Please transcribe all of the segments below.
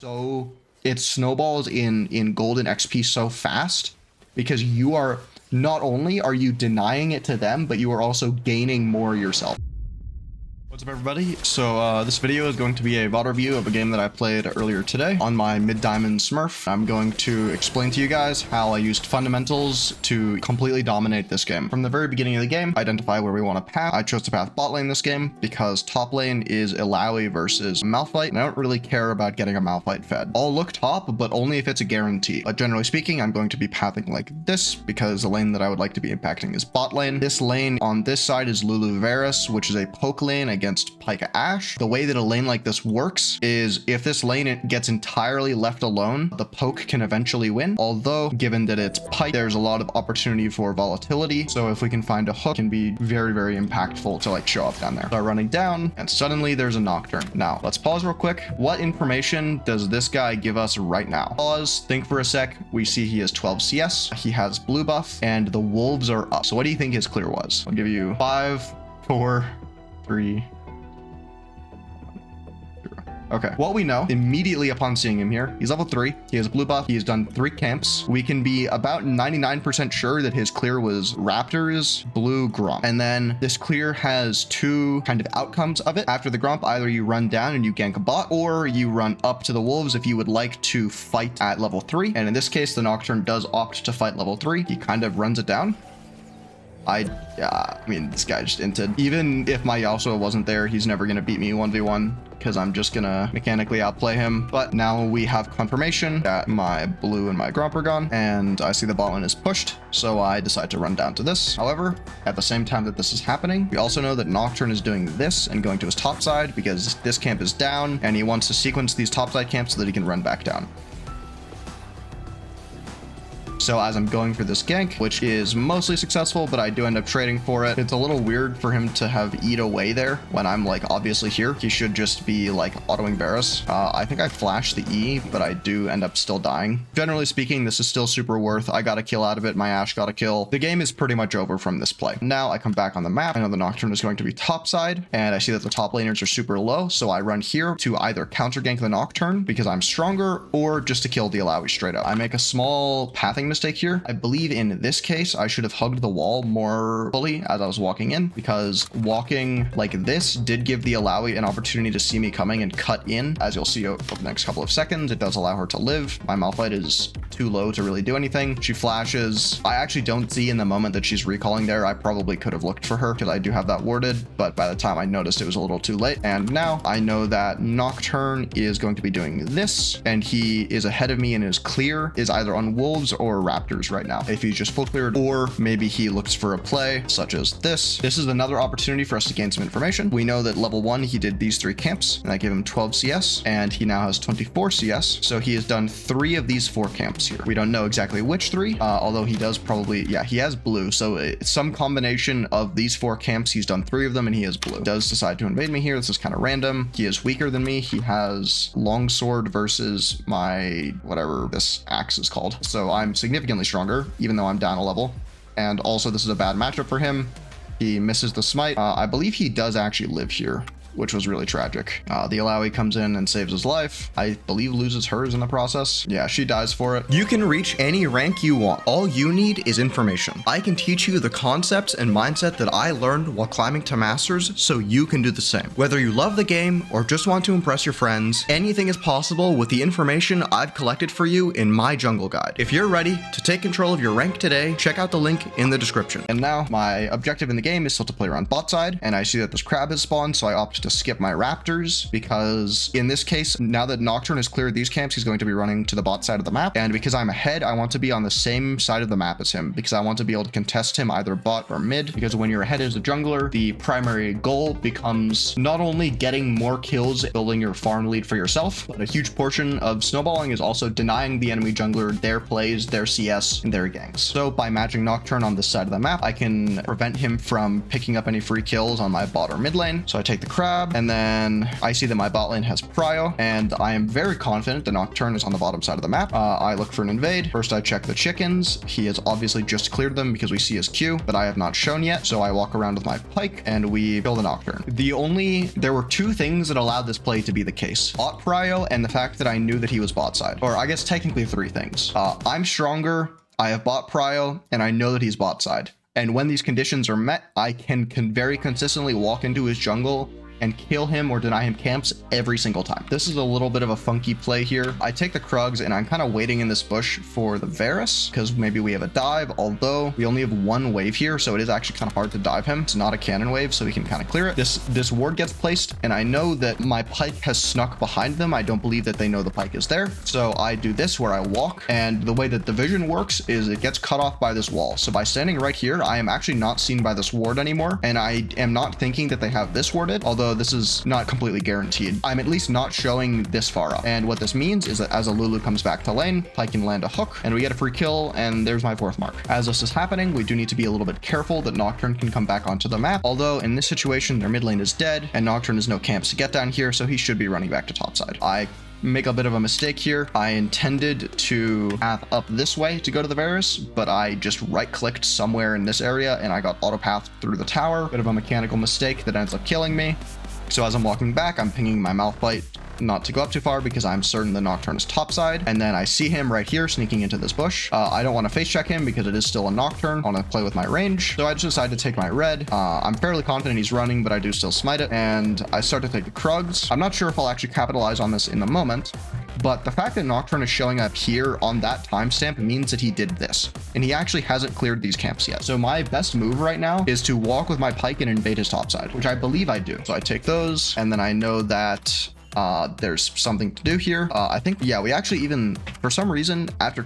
So it snowballs in golden XP so fast because you are not only are you denying it to them, but you are also gaining more yourself. What's up, everybody? So this video is going to be a VOD review of a game that I played earlier today on my mid-diamond Smurf. I'm going to explain to you guys how I used fundamentals to completely dominate this game. From the very beginning of the game, identify where we want to path. I chose to path bot lane this game because top lane is Illaoi versus Malphite, and I don't really care about getting a Malphite fed. I'll look top, but only if it's a guarantee. But generally speaking, I'm going to be pathing like this because the lane that I would like to be impacting is bot lane. This lane on this side is Lulu Varus, which is a poke lane against Pika Ashe. The way that a lane like this works is if this lane gets entirely left alone, the poke can eventually win. Although, given that it's Pike, there's a lot of opportunity for volatility. So if we can find a hook, it can be very, very impactful to like show up down there. Start running down, and suddenly there's a Nocturne. Now, let's pause real quick. What information does this guy give us right now? Pause, think for a sec. We see he has 12 CS, he has blue buff, and the wolves are up. So what do you think his clear was? I'll give you 5, 4, 3, okay, what we know immediately upon seeing him here, he's level 3, he has blue buff, he has done 3 camps. We can be about 99% sure that his clear was Raptors, blue, Gromp. And then this clear has 2 kind of outcomes of it. After the Gromp, either you run down and you gank a bot, or you run up to the wolves if you would like to fight at level 3. And in this case, the Nocturne does opt to fight level 3. He kind of runs it down. I mean, this guy just inted. Even if my Yasuo wasn't there, he's never going to beat me 1v1 because I'm just going to mechanically outplay him. But now we have confirmation that my blue and my Gromp are gone, and I see the bot lane is pushed, so I decide to run down to this. However, at the same time that this is happening, we also know that Nocturne is doing this and going to his top side because this camp is down, and he wants to sequence these top side camps so that he can run back down. So as I'm going for this gank, which is mostly successful, but I do end up trading for it. It's a little weird for him to have eat away there when I'm like obviously here. He should just be like autoing Varus. I think I flashed the E, but I do end up still dying. Generally speaking, this is still super worth. I got a kill out of it. My Ashe got a kill. The game is pretty much over from this play. Now I come back on the map. I know the Nocturne is going to be top side, and I see that the top laners are super low. So I run here to either counter gank the Nocturne because I'm stronger, or just to kill the Illaoi straight up. I make a small pathing mistake here. I believe in this case, I should have hugged the wall more fully as I was walking in, because walking like this did give the Illaoi an opportunity to see me coming and cut in. As you'll see over the next couple of seconds, it does allow her to live. My Malphite is too low to really do anything. She flashes. I actually don't see in the moment that she's recalling there. I probably could have looked for her because I do have that warded, but by the time I noticed, it was a little too late. And now I know that Nocturne is going to be doing this, and he is ahead of me, and his clear is either on wolves or Raptors right now. If he's just full cleared, or maybe he looks for a play such as this. This is another opportunity for us to gain some information. We know that level 1, he did these 3 camps, and I gave him 12 CS, and he now has 24 CS. So he has done 3 of these 4 camps here. We don't know exactly which 3, although he does probably, yeah, he has blue. So it's some combination of these 4 camps. He's done 3 of them, and he has blue. He does decide to invade me here. This is kind of random. He is weaker than me. He has longsword versus my, whatever this axe is called. So I'm significantly stronger, even though I'm down a level. And also this is a bad matchup for him. He misses the smite. I believe he does actually live here, which was really tragic. The Illaoi comes in and saves his life. I believe loses hers in the process. Yeah, she dies for it. You can reach any rank you want. All you need is information. I can teach you the concepts and mindset that I learned while climbing to masters, so you can do the same. Whether you love the game or just want to impress your friends, anything is possible with the information I've collected for you in my jungle guide. If you're ready to take control of your rank today, check out the link in the description. And now my objective in the game is still to play around bot side, and I see that this crab has spawned, so I opt to skip my Raptors, because in this case, now that Nocturne has cleared these camps, he's going to be running to the bot side of the map. And because I'm ahead, I want to be on the same side of the map as him, because I want to be able to contest him either bot or mid, because when you're ahead as a jungler, the primary goal becomes not only getting more kills, building your farm lead for yourself, but a huge portion of snowballing is also denying the enemy jungler their plays, their CS, and their ganks. So by matching Nocturne on this side of the map, I can prevent him from picking up any free kills on my bot or mid lane. So I take the crab, grab, and then I see that my bot lane has prio, and I am very confident the Nocturne is on the bottom side of the map. I look for an invade. First, I check the chickens. He has obviously just cleared them because we see his Q, but I have not shown yet. So I walk around with my pike and we kill the Nocturne. There were two things that allowed this play to be the case: bot prio and the fact that I knew that he was bot side. Or I guess technically three things. I'm stronger, I have bot prio, and I know that he's bot side. And when these conditions are met, I can very consistently walk into his jungle and kill him or deny him camps every single time. This is a little bit of a funky play here. I take the Krugs and I'm kind of waiting in this bush for the Varus because maybe we have a dive, although we only have one wave here, so it is actually kind of hard to dive him. It's not a cannon wave, so we can kind of clear it. This ward gets placed, and I know that my pike has snuck behind them. I don't believe that they know the pike is there. So I do this where I walk, and the way that the vision works is it gets cut off by this wall. So by standing right here, I am actually not seen by this ward anymore, and I am not thinking that they have this warded, although this is not completely guaranteed. I'm at least not showing this far up. And what this means is that as a Lulu comes back to lane, Pike can land a hook and we get a free kill, and there's my 4th mark. As this is happening, we do need to be a little bit careful that Nocturne can come back onto the map. Although in this situation, their mid lane is dead and Nocturne has no camps to get down here, so he should be running back to top side. I make a bit of a mistake here. I intended to path up this way to go to the Varus, but I just right clicked somewhere in this area and I got auto path through the tower. Bit of a mechanical mistake that ends up killing me. So as I'm walking back, I'm pinging my mouth bite not to go up too far because I'm certain the Nocturne is topside. And then I see him right here sneaking into this bush. I don't want to face check him because it is still a Nocturne. I want to play with my range. So I just decided to take my red. I'm fairly confident he's running, but I do still smite it. And I start to take the Krugs. I'm not sure if I'll actually capitalize on this in the moment, but the fact that Nocturne is showing up here on that timestamp means that he did this, and he actually hasn't cleared these camps yet. So my best move right now is to walk with my pike and invade his topside, which I believe I do. So I take those, and then I know that there's something to do here. I think, yeah, we actually even, for some reason, after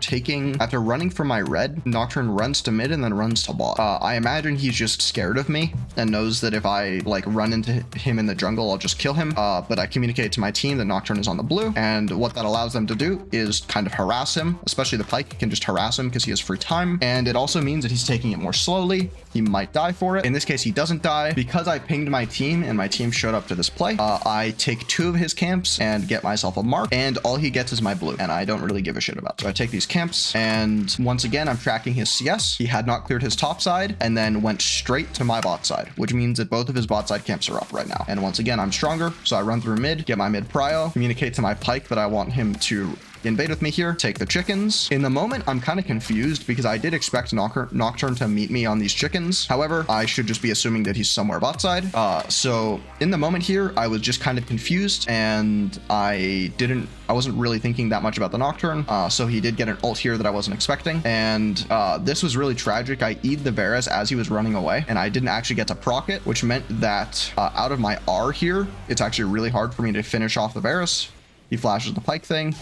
running for my red, Nocturne runs to mid and then runs to bot. I imagine he's just scared of me and knows that if I like run into him in the jungle, I'll just kill him. But I communicate to my team that Nocturne is on the blue, and what that allows them to do is kind of harass him, especially the pike can just harass him because he has free time. And it also means that he's taking it more slowly. He might die for it. In this case, he doesn't die. Because I pinged my team and my team showed up to this play, I take 2 of his camps and get myself a mark, and all he gets is my blue, and I don't really give a shit about it. So I take these camps, and once again, I'm tracking his CS. He had not cleared his top side and then went straight to my bot side, which means that both of his bot side camps are up right now. And once again, I'm stronger, so I run through mid, get my mid prio, communicate to my pike that I want him to invade with me here, take the chickens. In the moment, I'm kind of confused because I did expect Nocturne to meet me on these chickens. However, I should just be assuming that he's somewhere bot side. So in the moment here, I was just kind of confused, and I wasn't really thinking that much about the Nocturne. So he did get an ult here that I wasn't expecting. And this was really tragic. I E'd the Varus as he was running away, and I didn't actually get to proc it, which meant that out of my R here, it's actually really hard for me to finish off the Varus. He flashes the pike thing.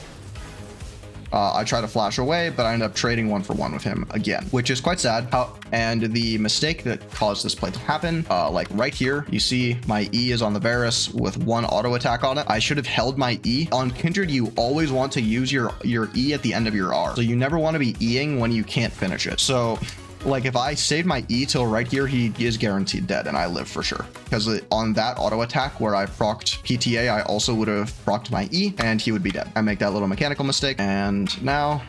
I try to flash away, but I end up trading 1-for-1 with him again, which is quite sad. And the mistake that caused this play to happen, like right here, you see my E is on the Varus with 1 auto attack on it. I should have held my E. On Kindred, you always want to use your E at the end of your R. So you never want to be Eing when you can't finish it. So like if I saved my E till right here, he is guaranteed dead and I live for sure. Because on that auto attack where I procced PTA, I also would have procced my E and he would be dead. I make that little mechanical mistake. And now,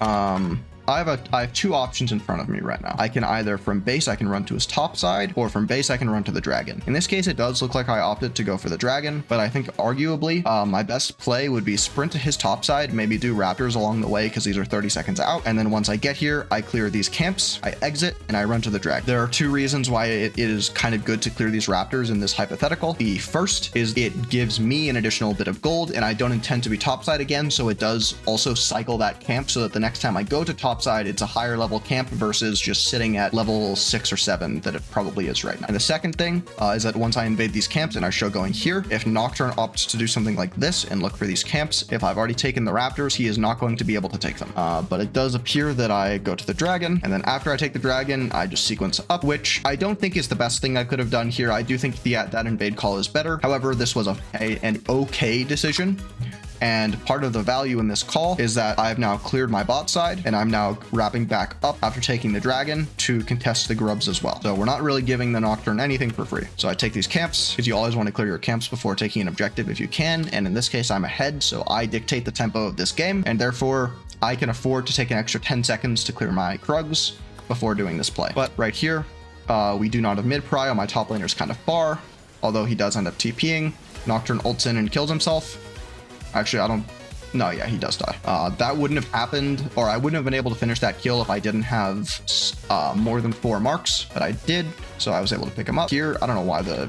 I have 2 options in front of me right now. I can either from base, I can run to his top side, or from base, I can run to the dragon. In this case, it does look like I opted to go for the dragon, but I think arguably my best play would be sprint to his top side, maybe do raptors along the way because these are 30 seconds out. And then once I get here, I clear these camps, I exit, and I run to the dragon. There are 2 reasons why it is kind of good to clear these raptors in this hypothetical. The first is it gives me an additional bit of gold, and I don't intend to be topside again, so it does also cycle that camp so that the next time I go to topside, it's a higher level camp versus just sitting at level 6 or 7 that it probably is right now. And the second thing is that once I invade these camps and I show going here, if Nocturne opts to do something like this and look for these camps, if I've already taken the raptors, he is not going to be able to take them. But it does appear that I go to the dragon, and then after I take the dragon, I just sequence up, which I don't think is the best thing I could have done here. I do think that invade call is better. However, this was an okay decision. And part of the value in this call is that I've now cleared my bot side and I'm now wrapping back up after taking the dragon to contest the grubs as well. So we're not really giving the Nocturne anything for free. So I take these camps because you always want to clear your camps before taking an objective if you can. And in this case, I'm ahead, so I dictate the tempo of this game, and therefore I can afford to take an extra 10 seconds to clear my Krugs before doing this play. But right here, we do not have mid prio. My top laner is kind of far, although he does end up TPing. Nocturne ults in and kills himself. Actually, I don't... No, yeah, he does die. That wouldn't have happened, or I wouldn't have been able to finish that kill if I didn't have more than 4 marks, but I did, so I was able to pick him up. Here, I don't know why the,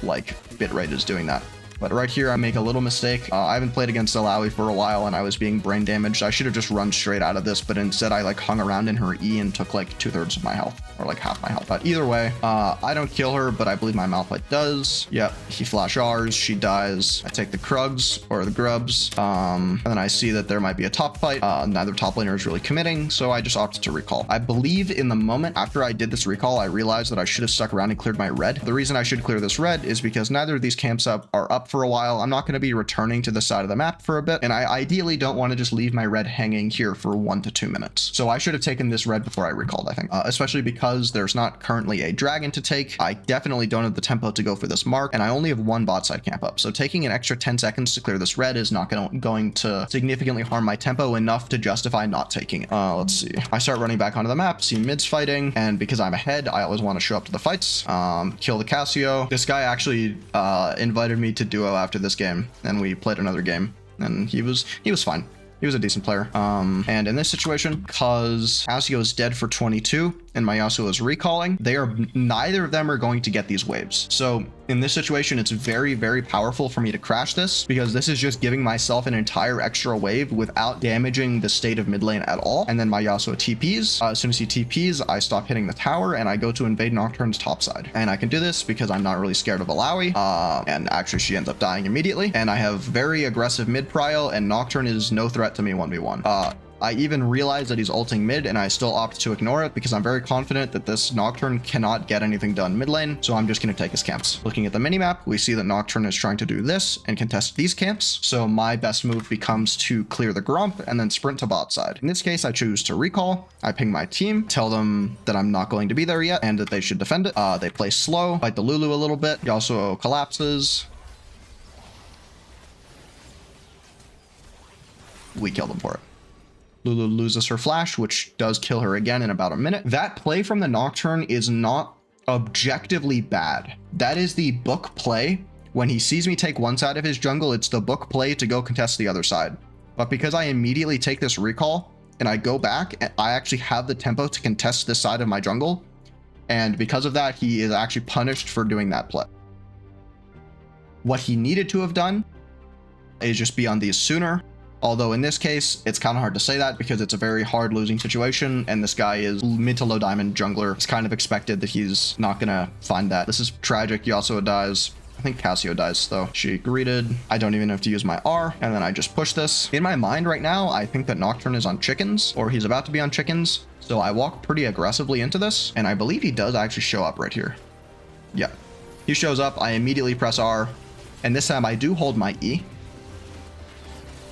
like, bitrate is doing that. But right here, I make a little mistake. I haven't played against Alawi for a while, and I was being brain damaged. I should have just run straight out of this, but instead I like hung around in her E and took like 2/3 of my health, or like half my health. But either way, I don't kill her, but I believe my Malphite does. Yep, he flash R's, she dies. I take the Krugs, or the Grubs, and then I see that there might be a top fight. Neither top laner is really committing, so I just opted to recall. I believe in the moment after I did this recall, I realized that I should have stuck around and cleared my red. The reason I should clear this red is because neither of these camps are up for a while. I'm not going to be returning to the side of the map for a bit, and I ideally don't want to just leave my red hanging here for 1 to 2 minutes. So I should have taken this red before I recalled, I think, especially because there's not currently a dragon to take. I definitely don't have the tempo to go for this mark, and I only have 1 bot side camp up. So taking an extra 10 seconds to clear this red is not going to significantly harm my tempo enough to justify not taking it. Let's see. I start running back onto the map, see mids fighting, and because I'm ahead, I always want to show up to the fights. Kill the Cassio. This guy actually invited me to duo after this game, and we played another game, and he was fine. He was a decent player. And in this situation, because Cassio is dead for 22 and my Yasuo is recalling, neither of them are going to get these waves. So in this situation, it's very, very powerful for me to crash this, because this is just giving myself an entire extra wave without damaging the state of mid lane at all. And then my Yasuo TPs. As soon as he TPs, I stop hitting the tower and I go to invade Nocturne's top side. And I can do this because I'm not really scared of Alawi. And actually she ends up dying immediately. And I have very aggressive mid prio, and Nocturne is no threat to me 1v1. I even realize that he's ulting mid, and I still opt to ignore it because I'm very confident that this Nocturne cannot get anything done mid lane, so I'm just going to take his camps. Looking at the minimap, we see that Nocturne is trying to do this and contest these camps, so my best move becomes to clear the Gromp and then sprint to bot side. In this case, I choose to recall. I ping my team, tell them that I'm not going to be there yet and that they should defend it. They play slow, fight the Lulu a little bit. He also collapses. We kill them for it. Lulu loses her flash, which does kill her again in about a minute. That play from the Nocturne is not objectively bad. That is the book play. When he sees me take one side of his jungle, it's the book play to go contest the other side. But because I immediately take this recall and I go back, I actually have the tempo to contest this side of my jungle. And because of that, he is actually punished for doing that play. What he needed to have done is just be on these sooner. Although in this case, it's kind of hard to say that because it's a very hard losing situation, and this guy is mid to low diamond jungler. It's kind of expected that he's not gonna find that. This is tragic. Yasuo dies. I think Cassio dies though. She greeted. I don't even have to use my R, and then I just push this. In my mind right now, I think that Nocturne is on chickens, or he's about to be on chickens. So I walk pretty aggressively into this, and I believe he does actually show up right here. Yeah, he shows up. I immediately press R, and this time I do hold my E.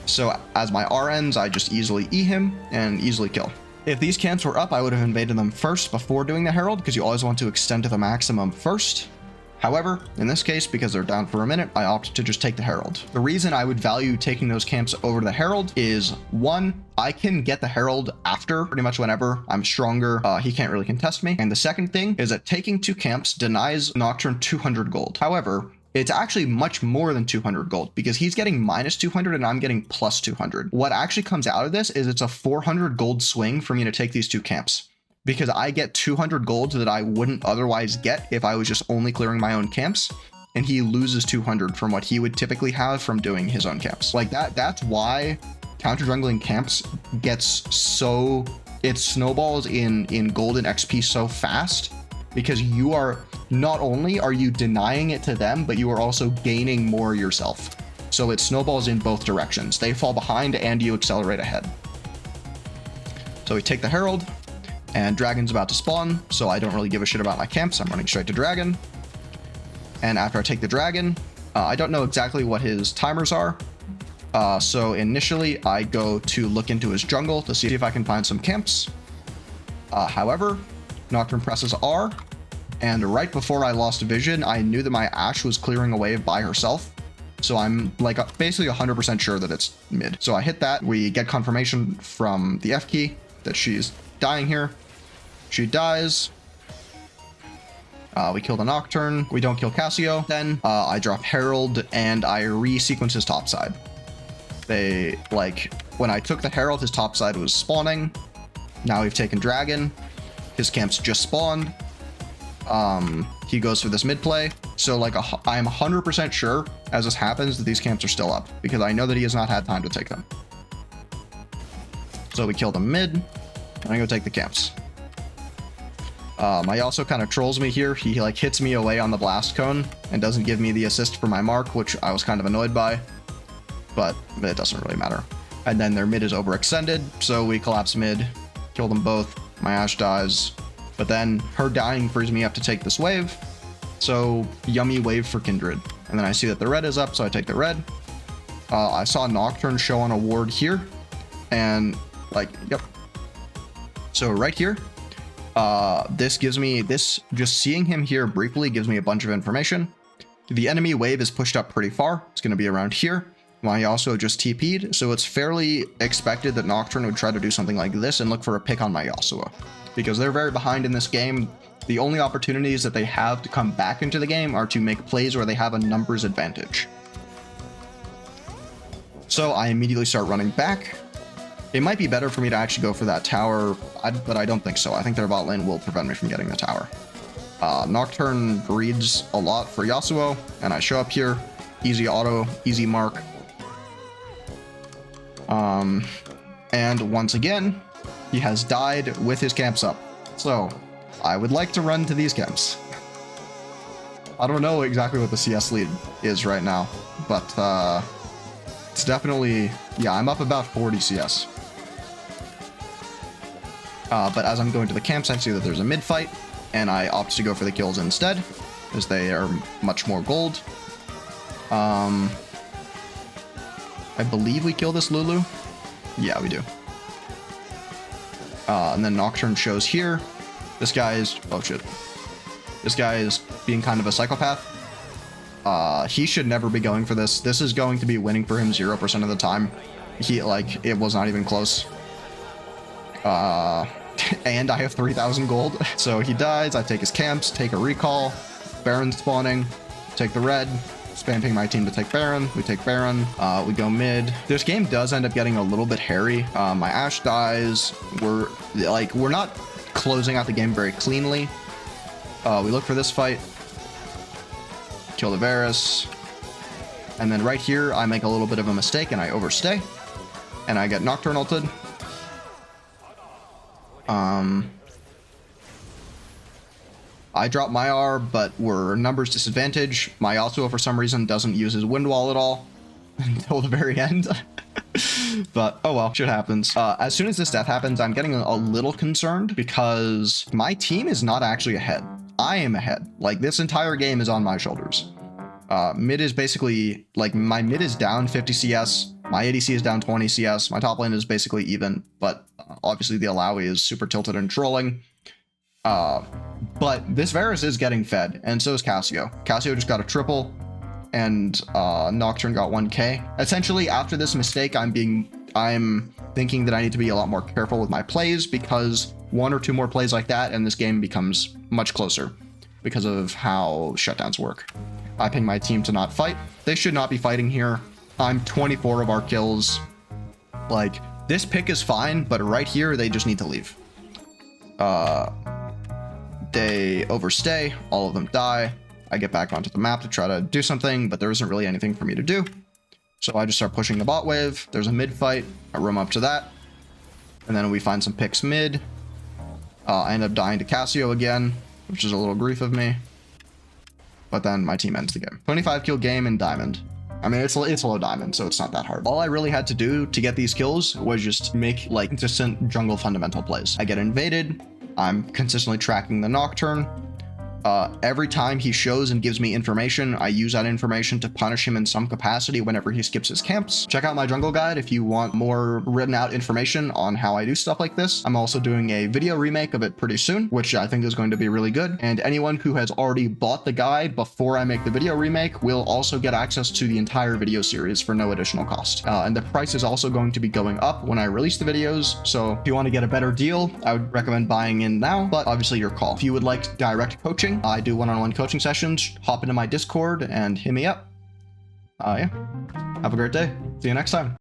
So as my R ends, I just easily E him and easily kill. If these camps were up, I would have invaded them first before doing the Herald, because you always want to extend to the maximum first. However, in this case, because they're down for a minute, I opt to just take the Herald. The reason I would value taking those camps over the Herald is, one, I can get the Herald after pretty much whenever I'm stronger. He can't really contest me. And the second thing is that taking 2 camps denies Nocturne 200 gold. However, it's actually much more than 200 gold because he's getting minus 200 and I'm getting plus 200. What actually comes out of this is it's a 400 gold swing for me to take these 2 camps, because I get 200 gold that I wouldn't otherwise get if I was just only clearing my own camps, and he loses 200 from what he would typically have from doing his own camps. Like that's why counter jungling camps gets so, it snowballs in gold and XP so fast, because you are, not only are you denying it to them, but you are also gaining more yourself. So it snowballs in both directions. They fall behind and you accelerate ahead. So we take the Herald, and Dragon's about to spawn, so I don't really give a shit about my camps. I'm running straight to Dragon. And after I take the Dragon, I don't know exactly what his timers are, So initially I go to look into his jungle to see if I can find some camps. However, Nocturne presses R, and right before I lost vision, I knew that my Ashe was clearing a wave by herself. So I'm like basically 100% sure that it's mid. So I hit that. We get confirmation from the F key that she's dying here. She dies. We kill the Nocturne. We don't kill Cassio. Then I drop Herald and I resequence his top side. When I took the Herald, his top side was spawning. Now we've taken Dragon. His camps just spawned. He goes for this mid play. So I'm 100% sure as this happens that these camps are still up because I know that he has not had time to take them. So we kill the mid and I go take the camps. My also kind of trolls me here. He hits me away on the blast cone and doesn't give me the assist for my mark, which I was kind of annoyed by, but it doesn't really matter. And then their mid is overextended. So we collapse mid, kill them both. My Ashe dies, but then her dying frees me up to take this wave. So yummy wave for Kindred. And then I see that the red is up, so I take the red. I saw Nocturne show on a ward here, and yep. So right here, just seeing him here briefly gives me a bunch of information. The enemy wave is pushed up pretty far. It's going to be around here. I also just TP'd, so it's fairly expected that Nocturne would try to do something like this and look for a pick on my Yasuo. Because they're very behind in this game, the only opportunities that they have to come back into the game are to make plays where they have a numbers advantage. So I immediately start running back. It might be better for me to actually go for that tower, but I don't think so. I think their bot lane will prevent me from getting the tower. Nocturne breeds a lot for Yasuo, and I show up here. Easy auto, easy mark. And once again, he has died with his camps up. So I would like to run to these camps. I don't know exactly what the CS lead is right now, but it's definitely, yeah, I'm up about 40 CS. But as I'm going to the camps, I see that there's a mid fight, and I opt to go for the kills instead, as they are much more gold. I believe we kill this Lulu. Yeah, we do. And then Nocturne shows here. This guy is, oh shit. This guy is being kind of a psychopath. He should never be going for this. This is going to be winning for him 0% of the time. It was not even close. And I have 3,000 gold. So he dies, I take his camps, take a recall, Baron spawning, take the red, spamming my team to take Baron. We take Baron, we go mid. This game does end up getting a little bit hairy. My Ashe dies. We're not closing out the game very cleanly. We look for this fight, kill the Varus, and then right here I make a little bit of a mistake and I overstay, and I get Nocturne ulted. I drop my R, but we're numbers disadvantage. My Yasuo for some reason doesn't use his wind wall at all until the very end. But oh well, shit happens. As soon as this death happens, I'm getting a little concerned because my team is not actually ahead. I am ahead. This entire game is on my shoulders. Mid is basically, my mid is down 50 CS, my ADC is down 20 CS, my top lane is basically even, but obviously the Alawi is super tilted and trolling. But this Varus is getting fed, and so is Cassio. Cassio just got a triple, and Nocturne got 1k. Essentially, after this mistake, I'm thinking that I need to be a lot more careful with my plays, because one or two more plays like that, and this game becomes much closer because of how shutdowns work. I ping my team to not fight. They should not be fighting here. I'm 24 of our kills. This pick is fine, but right here, they just need to leave. They overstay, all of them die. I get back onto the map to try to do something, but there isn't really anything for me to do. So I just start pushing the bot wave. There's a mid fight. I roam up to that. And then we find some picks mid. I end up dying to Cassio again, which is a little grief of me. But then my team ends the game. 25 kill game in Diamond. I mean, it's low Diamond, so it's not that hard. All I really had to do to get these kills was just make consistent jungle fundamental plays. I get invaded. I'm consistently tracking the Nocturne. Every time he shows and gives me information, I use that information to punish him in some capacity whenever he skips his camps. Check out my jungle guide if you want more written out information on how I do stuff like this. I'm also doing a video remake of it pretty soon, which I think is going to be really good. And anyone who has already bought the guide before I make the video remake will also get access to the entire video series for no additional cost. And the price is also going to be going up when I release the videos. So if you want to get a better deal, I would recommend buying in now, but obviously your call. If you would like direct coaching, I do one-on-one coaching sessions. Hop into my Discord and hit me up. Yeah. Have a great day. See you next time.